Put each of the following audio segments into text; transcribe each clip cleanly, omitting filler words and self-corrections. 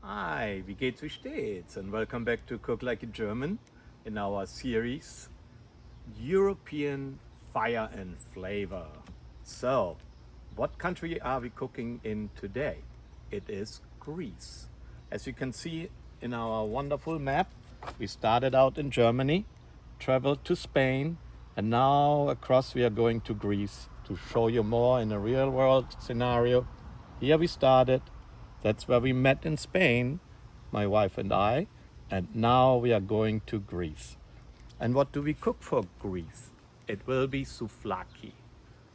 Hi, wie geht's, wie steht's? And welcome back to Cook Like a German in our series European Fire and Flavor. So, what country are we cooking in today? It is Greece. As you can see in our wonderful map, we started out in Germany, traveled to Spain, and now across we are going to Greece to show you more in a real world scenario. Here we started. That's where we met in Spain, my wife and I, and now we are going to Greece. And what do we cook for Greece? It will be souvlaki.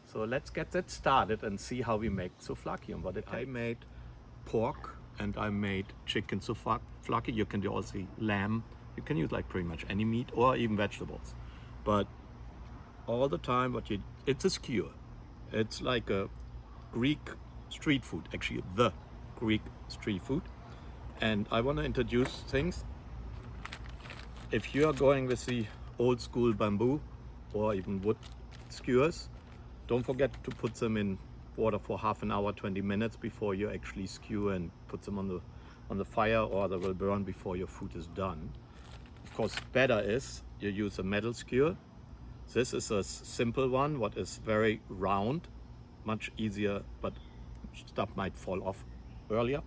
So let's get that started and see how we make souvlaki and what it takes. I made pork and I made chicken souvlaki. You can do also lamb. You can use like pretty much any meat or even vegetables. But all the time, it's a skewer. It's like a Greek street food, actually the Greek street food. And I want to introduce things. If you are going with the old school bamboo or even wood skewers, don't forget to put them in water for half an hour, 20 minutes before you actually skewer and put them on the fire, or they will burn before your food is done. Of course, better is you use a metal skewer. This is a simple one, what is very round, much easier, but stuff might fall off earlier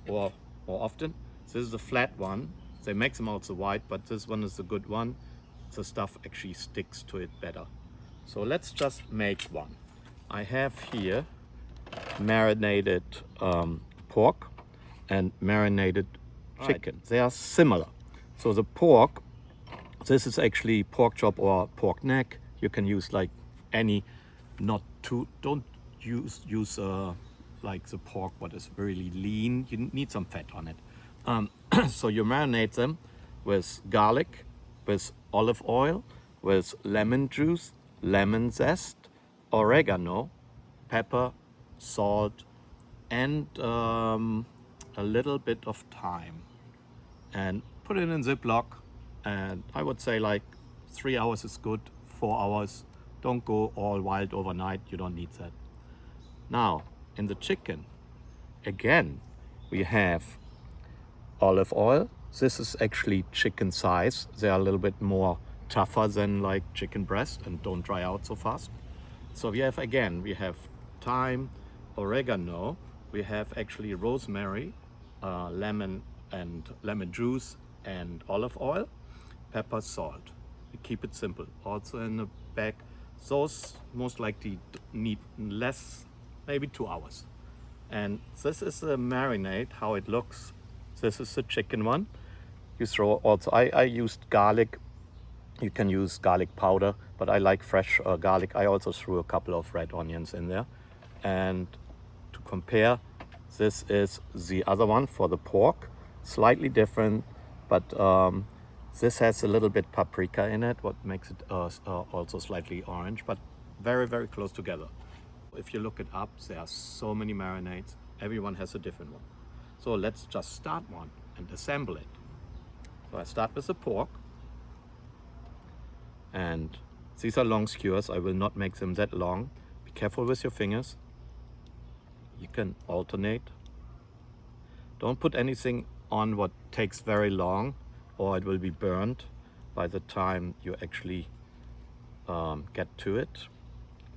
or more often. This is a flat one. They make them also wide, but this one is a good one. The stuff actually sticks to it better. So let's just make one. I have here marinated pork and marinated chicken. Right. They are similar. So the pork, this is actually pork chop or pork neck. You can use like any, don't use like the pork what is really lean. You need some fat on it. So you marinate them with garlic, with olive oil, with lemon juice, lemon zest, oregano, pepper, salt, and a little bit of thyme. And put it in Ziploc. And I would say like 3 hours is good, 4 hours. Don't go all wild overnight. You don't need that. Now, in the chicken, again, we have olive oil. This is actually chicken size. They are a little bit more tougher than like chicken breast and don't dry out so fast. So we have thyme, oregano. We have actually rosemary, lemon juice and olive oil, pepper, salt. We keep it simple. Also in the bag, those most likely need less, maybe 2 hours. And this is the marinade, how it looks. This is the chicken one. You throw also, I used garlic. You can use garlic powder, but I like fresh garlic. I also threw a couple of red onions in there. And to compare, this is the other one for the pork. Slightly different, but this has a little bit paprika in it, what makes it also slightly orange, but very, very close together. If you look it up, there are so many marinades. Everyone has a different one. So let's just start one and assemble it. So I start with the pork. And these are long skewers. I will not make them that long. Be careful with your fingers. You can alternate. Don't put anything on what takes very long, or it will be burned by the time you actually get to it.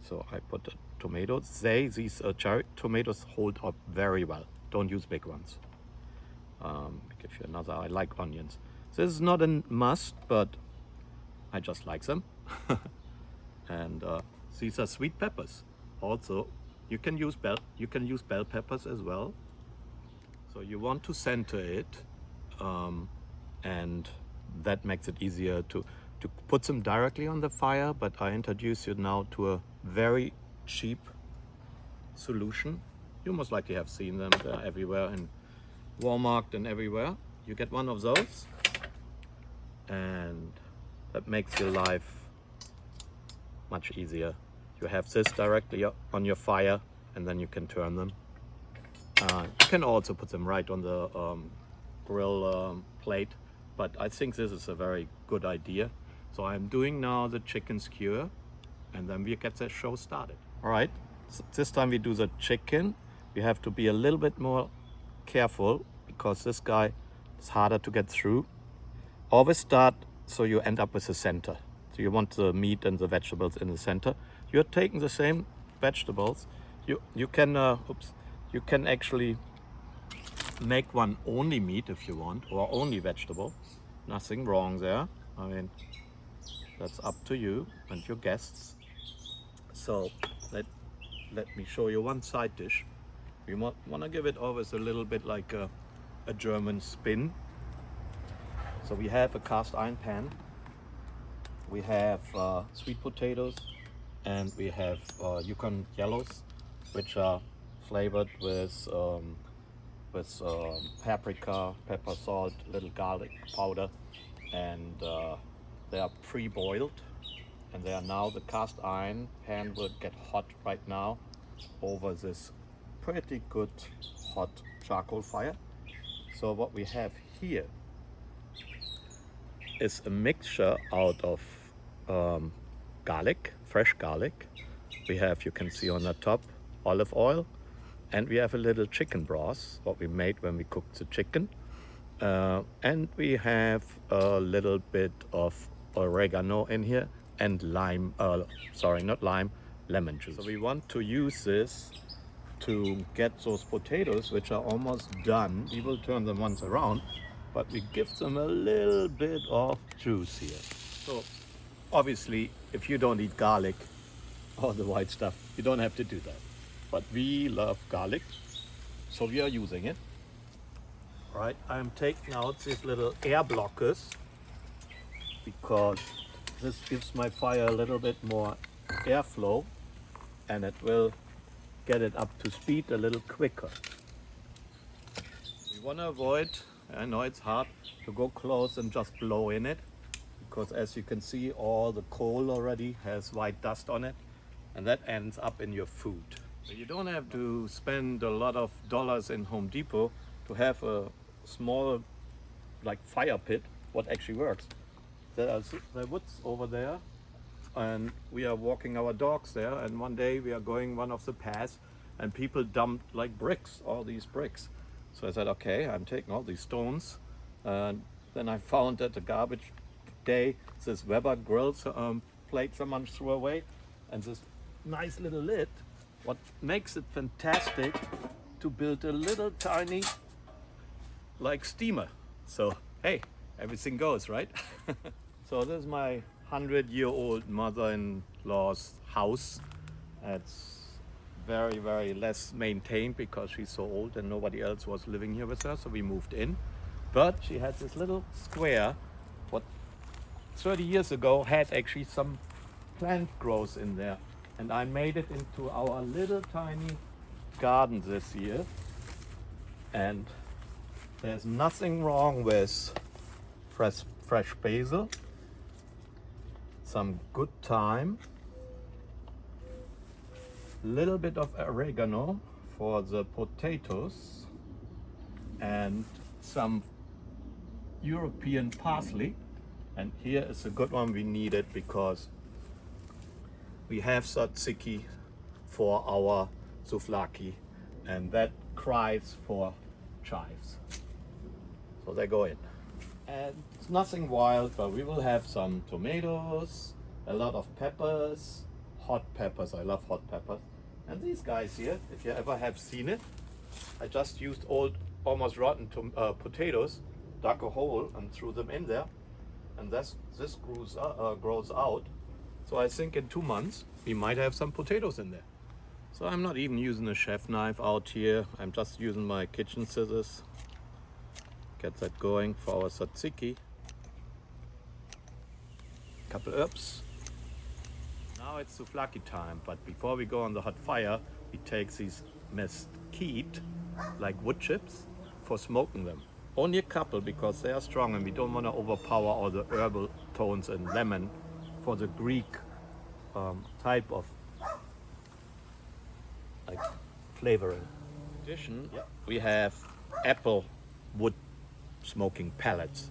So I put the tomatoes. These cherry tomatoes hold up very well. Don't use big ones. Give you another. I like onions. This is not a must, but I just like them. And these are sweet peppers. Also, you can use bell peppers as well. So you want to center it, and that makes it easier to put them directly on the fire. But I introduce you now to a very cheap solution. You most likely have seen them. They're everywhere in Walmart and everywhere. You get one of those, and that makes your life much easier. You have this directly on your fire, and then you can turn them. You can also put them right on the grill plate, but I think this is a very good idea. So I'm doing now the chicken skewer, and then we get the show started. All right, so this time we do the chicken. We have to be a little bit more careful because this guy is harder to get through. Always start so you end up with the center. So you want the meat and the vegetables in the center. You're taking the same vegetables. You can you can actually make one only meat if you want, or only vegetable. Nothing wrong there. I mean, that's up to you and your guests. So let me show you one side dish. We want to give it always a little bit like a German spin. So we have a cast iron pan. We have sweet potatoes, and we have Yukon yellows, which are flavored with paprika, pepper, salt, little garlic powder, and they are pre-boiled. And they are now, the cast iron pan will get hot right now over this pretty good hot charcoal fire. So what we have here is a mixture out of garlic, fresh garlic. We have, you can see on the top, olive oil, and we have a little chicken broth, what we made when we cooked the chicken. And we have a little bit of oregano in here, and lime, sorry, not lime, lemon juice. So we want to use this to get those potatoes, which are almost done. We will turn them once around, but we give them a little bit of juice here. So obviously, if you don't eat garlic or the white stuff, you don't have to do that. But we love garlic, so we are using it. Right, I'm taking out these little air blockers because this gives my fire a little bit more airflow, and it will get it up to speed a little quicker. We want to avoid, I know it's hard to go close and just blow in it, because as you can see, all the coal already has white dust on it, and that ends up in your food. So you don't have to spend a lot of dollars in Home Depot to have a small like fire pit what actually works. There are woods over there, and we are walking our dogs there, and one day we are going one of the paths and people dumped like bricks, all these bricks. So I said, okay, I'm taking all these stones, and then I found at the garbage day this Weber grill plate someone threw away, and this nice little lid, what makes it fantastic to build a little tiny like steamer. So hey, everything goes, right? So this is my 100-year-old mother-in-law's house. It's very, very less maintained because she's so old and nobody else was living here with her, so we moved in. But she had this little square, what 30 years ago had actually some plant growth in there. And I made it into our little tiny garden this year. And there's nothing wrong with fresh basil, some good thyme, little bit of oregano for the potatoes, and some European parsley. And here is a good one we needed because we have tzatziki for our souvlaki, and that cries for chives. So they go in. And it's nothing wild, but we will have some tomatoes, a lot of peppers, hot peppers. I love hot peppers. And these guys here, if you ever have seen it, I just used old, almost rotten potatoes, dug a hole and threw them in there. And this grows out. So I think in 2 months, we might have some potatoes in there. So I'm not even using a chef knife out here. I'm just using my kitchen scissors. Get that going for our tzatziki. Couple herbs. Now it's souvlaki time, but before we go on the hot fire, we take these mesquite, like wood chips, for smoking them. Only a couple because they are strong and we don't want to overpower all the herbal tones and lemon for the Greek type of like flavoring. In addition, we have apple wood smoking pellets.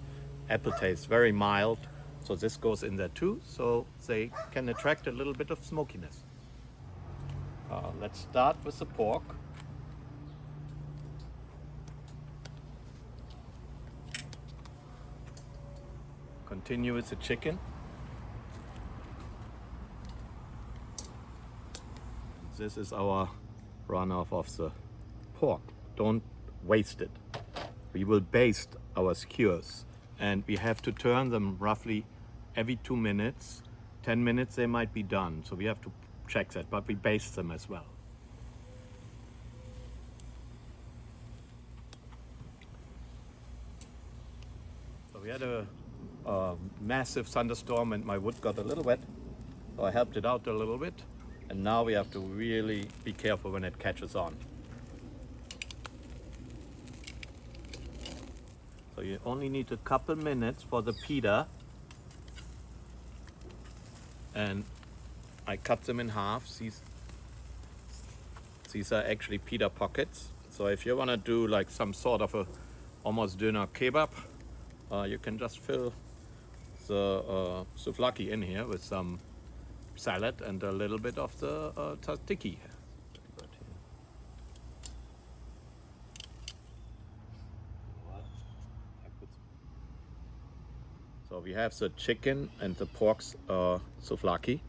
Apple tastes very mild, so this goes in there too, so they can attract a little bit of smokiness. Let's start with the pork. Continue with the chicken. This is our runoff of the pork. Don't waste it. We will baste our skewers, and we have to turn them roughly every 2 minutes. 10 minutes they might be done, so we have to check that, but we baste them as well. So we had a massive thunderstorm and my wood got a little wet, so I helped it out a little bit, and now we have to really be careful when it catches on. So you only need a couple minutes for the pita, and I cut them in half. These are actually pita pockets. So if you want to do like some sort of a almost dinner kebab, you can just fill the souvlaki in here with some salad and a little bit of the tzatziki. So we have the chicken and the pork's souvlaki.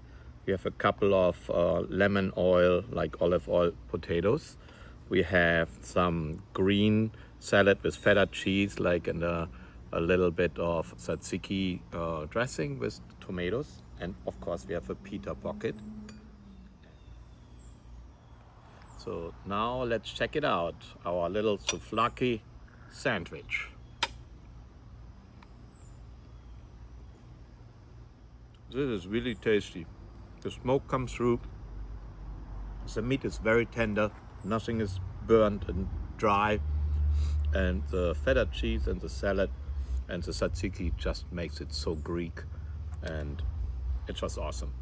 We have a couple of lemon oil, like olive oil potatoes. We have some green salad with feta cheese, like and a little bit of tzatziki dressing with tomatoes. And of course we have a pita pocket. So now let's check it out, our little souvlaki sandwich. This is really tasty. The smoke comes through. The meat is very tender. Nothing is burnt and dry. And the feta cheese and the salad and the tzatziki just makes it so Greek. And it's just awesome.